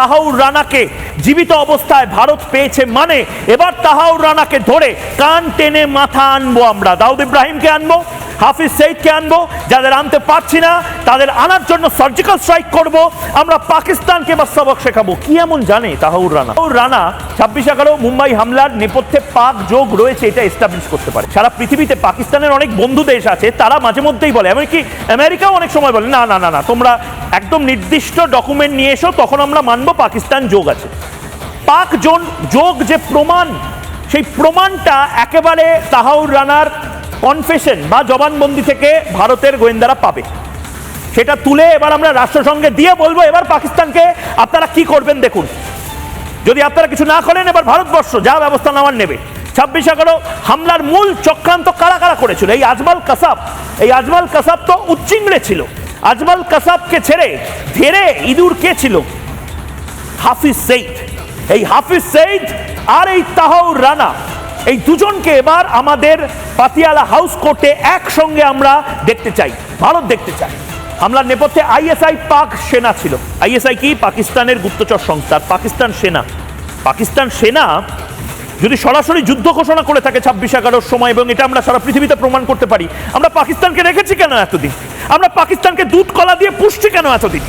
তাহাউর রানাকে জীবিত অবস্থায় ভারত পেয়েছে, মানে এবার তাহাউর রানাকে ধরে কান টেনে মাথা আনবো আমরা। দাউদ ইব্রাহিমকে আনবো, হাফিজ সঈদকে আনবো, যাদের আনতে পারছি না তাদের আনার জন্য সার্জিক্যাল স্ট্রাইক করব। আমরা পাকিস্তানকে এবার সবক শেখাবো। কি এমন জানে তাহাউর রানা? তাহাউর রানা 26/11 মুম্বাই হামলার নেপথ্যে পাক যোগ রয়েছে এটা এস্টাবলিশ করতে পারে। সারা পৃথিবীতে পাকিস্তানের অনেক বন্ধু দেশ আছে, তারা মাঝে মধ্যেই বলে, এমনকি আমেরিকাও অনেক সময় বলে না না না না তোমরা একদম নির্দিষ্ট ডকুমেন্ট নিয়ে এসো, তখন আমরা মানবো পাকিস্তান যোগ আছে। পাক যোগ যে প্রমাণ, সেই প্রমাণটা একেবারে তাহাউর রানার কনফেশন বা জবানবন্দি থেকে ভারতের গোয়েন্দারা পাবে। সেটা তুলে এবার আমরা রাষ্ট্রসংঘে দিয়ে বলবো এবার পাকিস্তানকে আপনারা কি করবেন দেখুন। যদি আপনারা কিছু না করেন এবার ভারতবর্ষ যা ব্যবস্থা নেওয়ার নেবে। 26/11 হামলার মূল চক্রান্ত কারা কারা করেছিল? এই আজমাল কাসাব তো উচ্চিংড়ে ছিল। আজমাল কাসাবকে ছেড়ে ধীরে ইঁদুর কে ছিল? হাফিজ সঈদ। এই হাফিজ সঈদ আর এই তাহাউর রানা, এই দুজনকে এবার আমাদের পাতিয়ালা হাউস কোর্টে একসঙ্গে আমরা দেখতে চাই, ভারত দেখতে চাই। হামলার নেপথ্যে আইএসআই পাক সেনা ছিল। আইএসআই কি? পাকিস্তানের গুপ্তচর সংস্থা। পাকিস্তান সেনা যদি সরাসরি যুদ্ধ ঘোষণা করে থাকে 26/11 সময়, এবং এটা আমরা সারা পৃথিবীতে প্রমাণ করতে পারি, আমরা পাকিস্তানকে রেখেছি কেন এতদিন? আমরা পাকিস্তানকে দুধ কলা দিয়ে পুষছি কেন এতদিন?